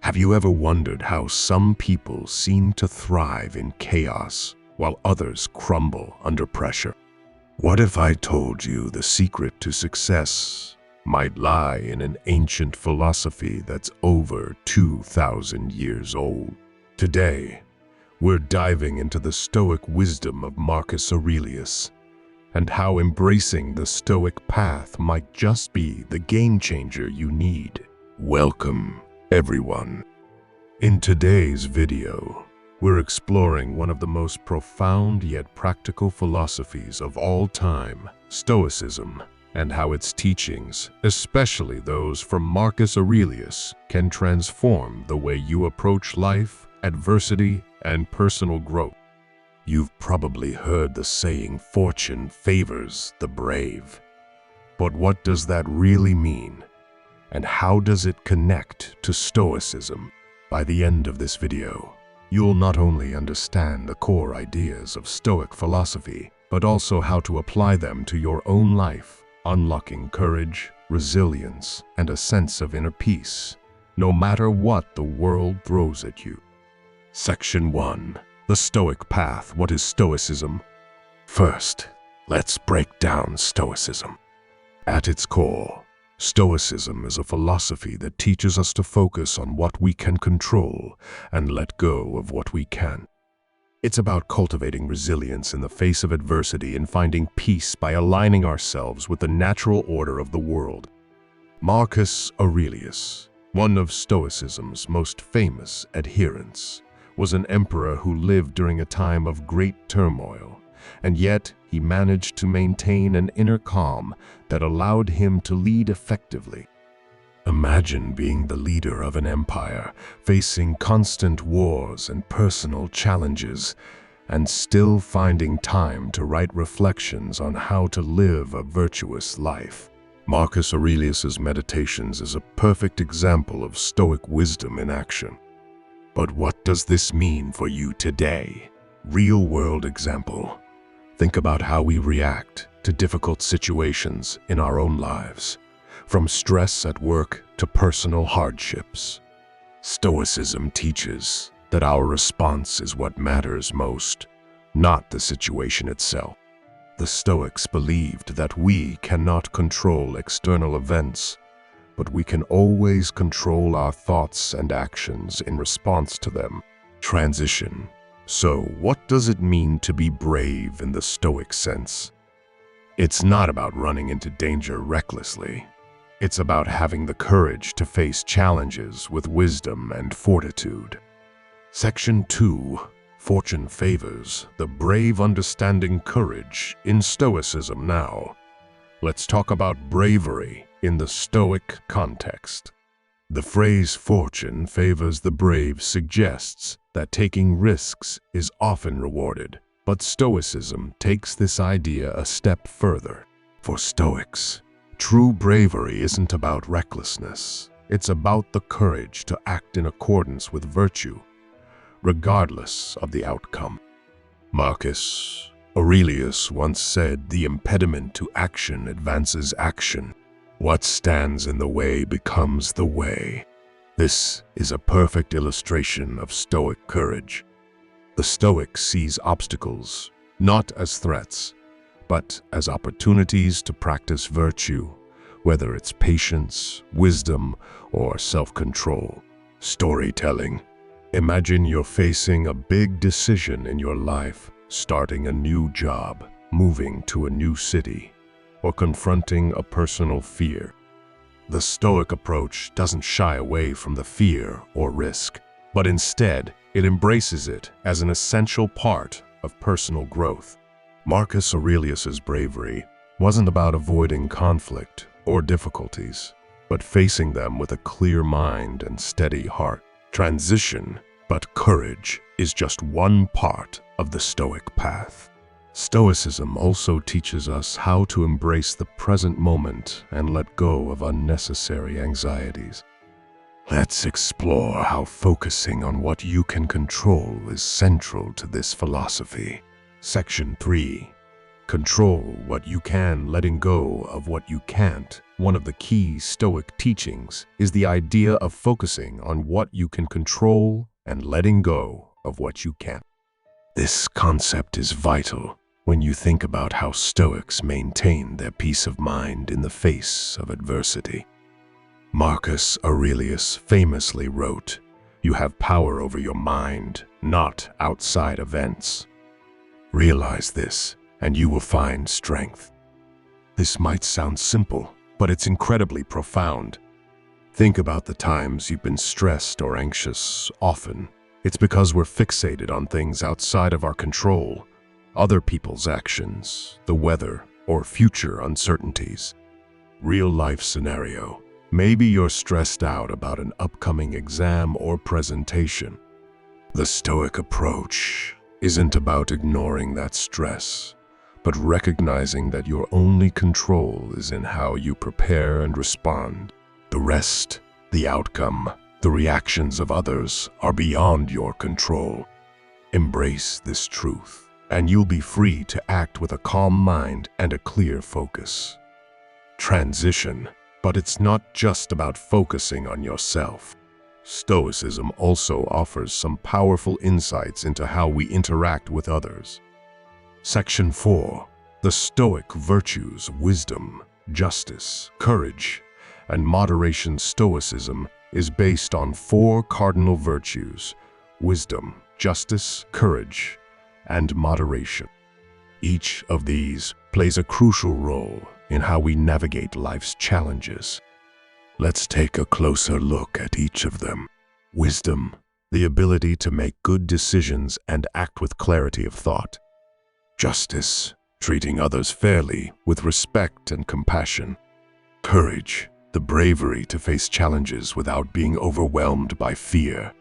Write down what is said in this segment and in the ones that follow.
Have you ever wondered how some people seem to thrive in chaos while others crumble under pressure? What if I told you the secret to success might lie in an ancient philosophy that's over 2,000 years old? Today, we're diving into the Stoic wisdom of Marcus Aurelius and how embracing the Stoic path might just be the game changer you need. Welcome, everyone. In today's video, we're exploring one of the most profound yet practical philosophies of all time, Stoicism, and how its teachings, especially those from Marcus Aurelius, can transform the way you approach life, adversity, and personal growth. You've probably heard the saying, "Fortune favors the brave." But what does that really mean? And how does it connect to Stoicism? By the end of this video, you'll not only understand the core ideas of Stoic philosophy, but also how to apply them to your own life, unlocking courage, resilience, and a sense of inner peace, no matter what the world throws at you. Section 1. The Stoic Path. What is Stoicism? First, let's break down Stoicism. At its core, Stoicism is a philosophy that teaches us to focus on what we can control and let go of what we can't. It's about cultivating resilience in the face of adversity and finding peace by aligning ourselves with the natural order of the world. Marcus Aurelius, one of Stoicism's most famous adherents, was an emperor who lived during a time of great turmoil, and yet he managed to maintain an inner calm that allowed him to lead effectively. Imagine being the leader of an empire, facing constant wars and personal challenges, and still finding time to write reflections on how to live a virtuous life. Marcus Aurelius's Meditations is a perfect example of Stoic wisdom in action. But what does this mean for you today? Real-world example. Think about how we react to difficult situations in our own lives, from stress at work to personal hardships. Stoicism teaches that our response is what matters most, not the situation itself. The Stoics believed that we cannot control external events, but we can always control our thoughts and actions in response to them. Transition. So, what does it mean to be brave in the Stoic sense? It's not about running into danger recklessly. It's about having the courage to face challenges with wisdom and fortitude. Section 2. Fortune favors the brave, understanding courage in Stoicism now. Let's talk about bravery in the Stoic context. The phrase "fortune favors the brave" suggests that taking risks is often rewarded, but Stoicism takes this idea a step further. For Stoics, true bravery isn't about recklessness. It's about the courage to act in accordance with virtue, regardless of the outcome. Marcus Aurelius once said, "The impediment to action advances action. What stands in the way becomes the way." This is a perfect illustration of Stoic courage. The Stoic sees obstacles not as threats, but as opportunities to practice virtue, whether it's patience, wisdom, or self-control. Storytelling. Imagine you're facing a big decision in your life, starting a new job, moving to a new city, or confronting a personal fear. The Stoic approach doesn't shy away from the fear or risk, but instead it embraces it as an essential part of personal growth. Marcus Aurelius's bravery wasn't about avoiding conflict or difficulties, but facing them with a clear mind and steady heart. Transition, but courage, is just one part of the Stoic path. Stoicism also teaches us how to embrace the present moment and let go of unnecessary anxieties. Let's explore how focusing on what you can control is central to this philosophy. Section 3. Control what you can, letting go of what you can't. One of the key Stoic teachings is the idea of focusing on what you can control and letting go of what you can't. This concept is vital when you think about how Stoics maintain their peace of mind in the face of adversity. Marcus Aurelius famously wrote, "You have power over your mind, not outside events." Realize this, and you will find strength. This might sound simple, but it's incredibly profound. Think about the times you've been stressed or anxious. Often, it's because we're fixated on things outside of our control, other people's actions, the weather, or future uncertainties. Real-life scenario. Maybe you're stressed out about an upcoming exam or presentation. The Stoic approach isn't about ignoring that stress, but recognizing that your only control is in how you prepare and respond. The rest, the outcome, the reactions of others are beyond your control. Embrace this truth, and you'll be free to act with a calm mind and a clear focus. Transition. But it's not just about focusing on yourself. Stoicism also offers some powerful insights into how we interact with others. Section 4. The Stoic virtues: wisdom, justice, courage, and moderation. Stoicism is based on 4 cardinal virtues: wisdom, justice, courage, and moderation. Each of these plays a crucial role in how we navigate life's challenges. Let's take a closer look at each of them. Wisdom, the ability to make good decisions and act with clarity of thought. Justice, treating others fairly with respect and compassion. Courage, the bravery to face challenges without being overwhelmed by fear.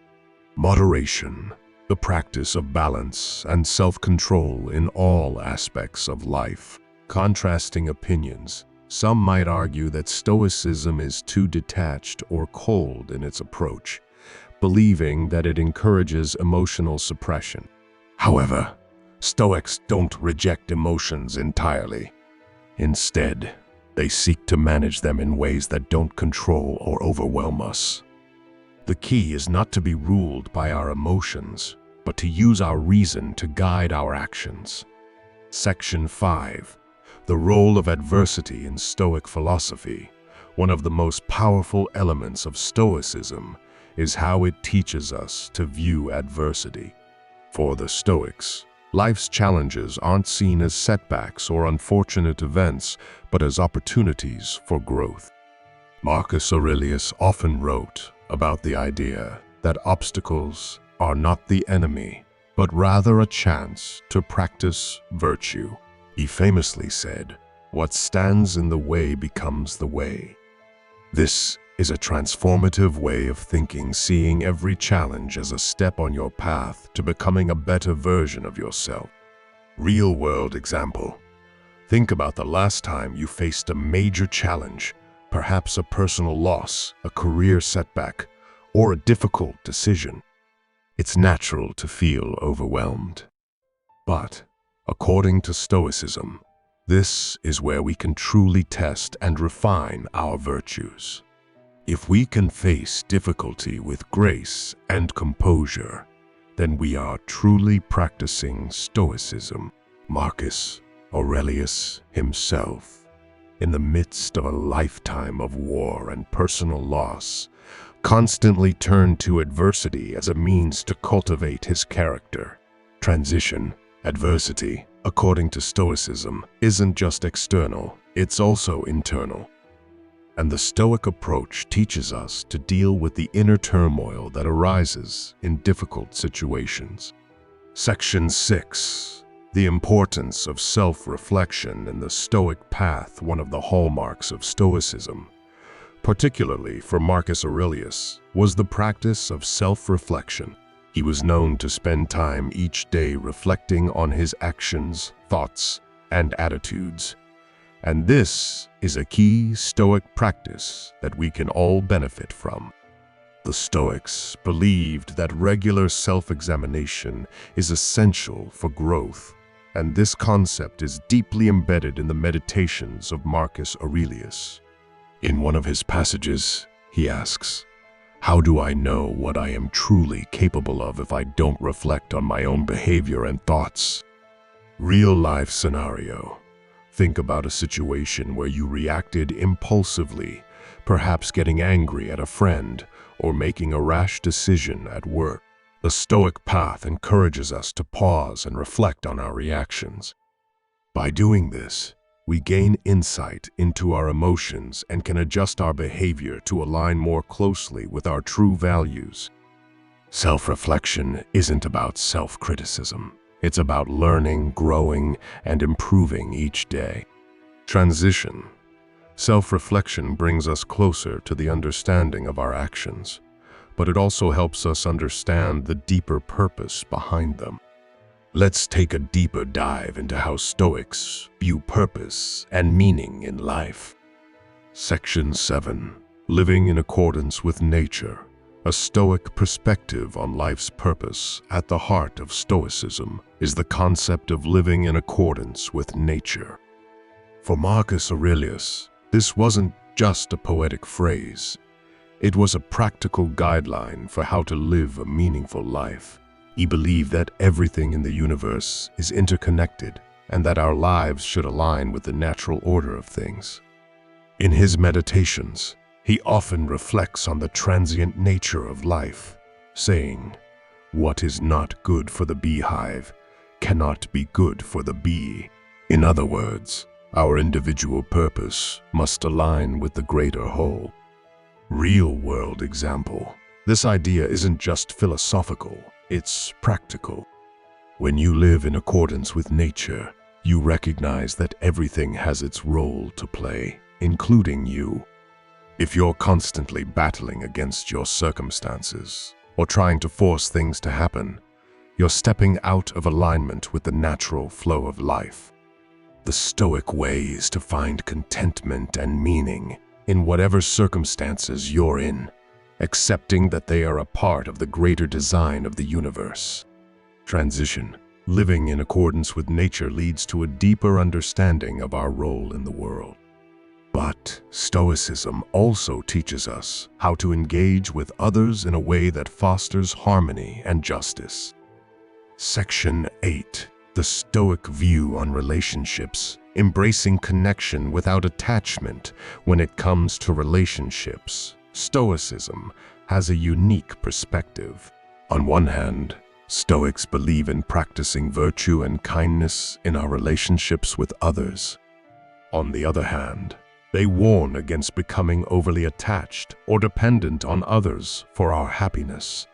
Moderation, the practice of balance and self-control in all aspects of life. Contrasting opinions. Some might argue that Stoicism is too detached or cold in its approach, believing that it encourages emotional suppression. However, Stoics don't reject emotions entirely. Instead, they seek to manage them in ways that don't control or overwhelm us. The key is not to be ruled by our emotions, but to use our reason to guide our actions. Section 5. The role of adversity in Stoic philosophy. One of the most powerful elements of Stoicism is how it teaches us to view adversity. For the Stoics, life's challenges aren't seen as setbacks or unfortunate events, but as opportunities for growth. Marcus Aurelius often wrote about the idea that obstacles are not the enemy, but rather a chance to practice virtue. He famously said, "What stands in the way becomes the way." This is a transformative way of thinking, seeing every challenge as a step on your path to becoming a better version of yourself. Real-world example. Think about the last time you faced a major challenge, perhaps a personal loss, a career setback, or a difficult decision. It's natural to feel overwhelmed. But according to Stoicism, this is where we can truly test and refine our virtues. If we can face difficulty with grace and composure, then we are truly practicing Stoicism. Marcus Aurelius himself, in the midst of a lifetime of war and personal loss, constantly turned to adversity as a means to cultivate his character. Transition. Adversity, according to Stoicism, isn't just external, it's also internal. And the Stoic approach teaches us to deal with the inner turmoil that arises in difficult situations. Section 6. The importance of self-reflection in the Stoic path. One of the hallmarks of Stoicism, particularly for Marcus Aurelius, was the practice of self-reflection. He was known to spend time each day reflecting on his actions, thoughts, and attitudes. And this is a key Stoic practice that we can all benefit from. The Stoics believed that regular self-examination is essential for growth. and this concept is deeply embedded in the meditations of Marcus Aurelius. In one of his passages, he asks, "How do I know what I am truly capable of if I don't reflect on my own behavior and thoughts?" Real-life scenario. Think about a situation where you reacted impulsively, perhaps getting angry at a friend or making a rash decision at work. The Stoic path encourages us to pause and reflect on our reactions. By doing this, we gain insight into our emotions and can adjust our behavior to align more closely with our true values. Self-reflection isn't about self-criticism. It's about learning, growing, and improving each day. Transition. Self-reflection brings us closer to the understanding of our actions, but it also helps us understand the deeper purpose behind them. Let's take a deeper dive into how Stoics view purpose and meaning in life. Section 7. Living in accordance with nature. A Stoic perspective on life's purpose. At the heart of Stoicism is the concept of living in accordance with nature. For Marcus Aurelius, this wasn't just a poetic phrase. It was a practical guideline for how to live a meaningful life. He believed that everything in the universe is interconnected and that our lives should align with the natural order of things. In his meditations, he often reflects on the transient nature of life, saying, "What is not good for the beehive cannot be good for the bee." In other words, our individual purpose must align with the greater whole. Real-world example. This idea isn't just philosophical, it's practical. When you live in accordance with nature, you recognize that everything has its role to play, including you. If you're constantly battling against your circumstances or trying to force things to happen, you're stepping out of alignment with the natural flow of life. The Stoic way is to find contentment and meaning in whatever circumstances you're in, accepting that they are a part of the greater design of the universe. Transition. Living in accordance with nature leads to a deeper understanding of our role in the world. But Stoicism also teaches us how to engage with others in a way that fosters harmony and justice. Section 8. The Stoic view on relationships. Embracing connection without attachment. When it comes to relationships, Stoicism has a unique perspective. On one hand, Stoics believe in practicing virtue and kindness in our relationships with others. On the other hand, they warn against becoming overly attached or dependent on others for our happiness.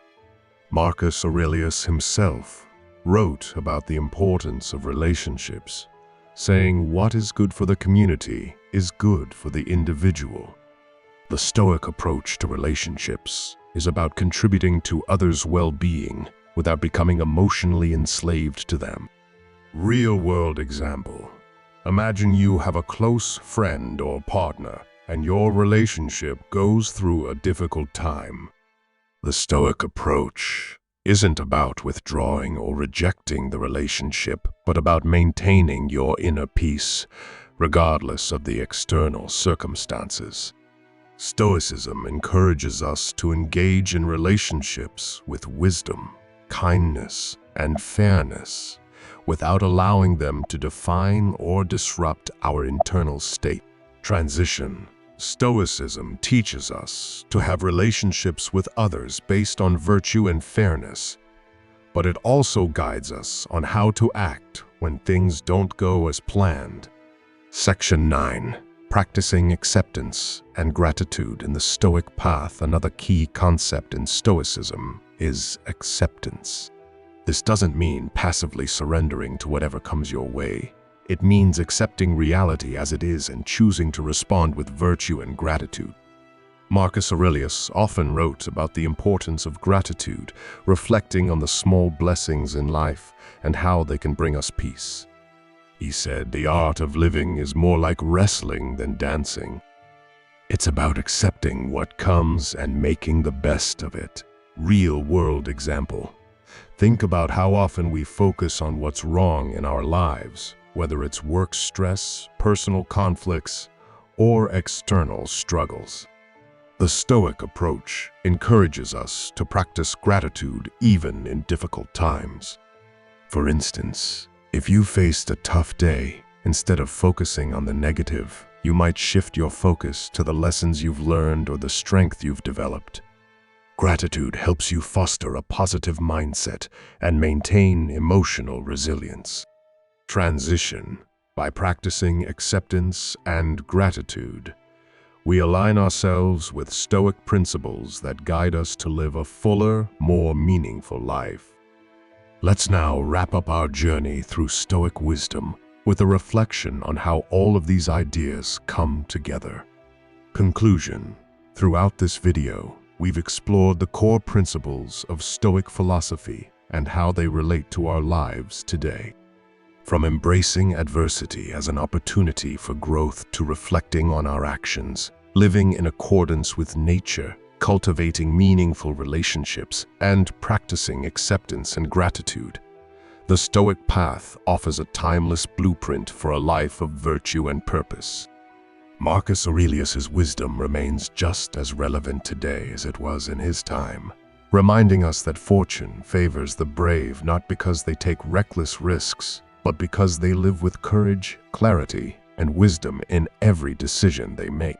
Marcus Aurelius himself wrote about the importance of relationships, saying what is good for the community is good for the individual. The Stoic approach to relationships is about contributing to others' well-being without becoming emotionally enslaved to them. Real-world example. Imagine you have a close friend or partner, and your relationship goes through a difficult time. The Stoic approach isn't about withdrawing or rejecting the relationship, but about maintaining your inner peace, regardless of the external circumstances. Stoicism encourages us to engage in relationships with wisdom, kindness, and fairness, without allowing them to define or disrupt our internal state. Transition. Stoicism teaches us to have relationships with others based on virtue and fairness, but it also guides us on how to act when things don't go as planned. Section 9. Practicing acceptance and gratitude in the Stoic path. Another key concept in Stoicism is acceptance. This doesn't mean passively surrendering to whatever comes your way. It means accepting reality as it is and choosing to respond with virtue and gratitude. Marcus Aurelius often wrote about the importance of gratitude, reflecting on the small blessings in life and how they can bring us peace. He said, "The art of living is more like wrestling than dancing. It's about accepting what comes and making the best of it." Real-world example. Think about how often we focus on what's wrong in our lives, whether it's work stress, personal conflicts, or external struggles. The Stoic approach encourages us to practice gratitude even in difficult times. For instance, if you faced a tough day, instead of focusing on the negative, you might shift your focus to the lessons you've learned or the strength you've developed. Gratitude helps you foster a positive mindset and maintain emotional resilience. Transition. By practicing acceptance and gratitude, we align ourselves with Stoic principles that guide us to live a fuller, more meaningful life. Let's now wrap up our journey through Stoic wisdom with a reflection on how all of these ideas come together. Conclusion. Throughout this video, we've explored the core principles of Stoic philosophy and how they relate to our lives today. From embracing adversity as an opportunity for growth to reflecting on our actions, living in accordance with nature, cultivating meaningful relationships, and practicing acceptance and gratitude, the Stoic path offers a timeless blueprint for a life of virtue and purpose. Marcus Aurelius's wisdom remains just as relevant today as it was in his time, reminding us that fortune favors the brave not because they take reckless risks, but because they live with courage, clarity, and wisdom in every decision they make.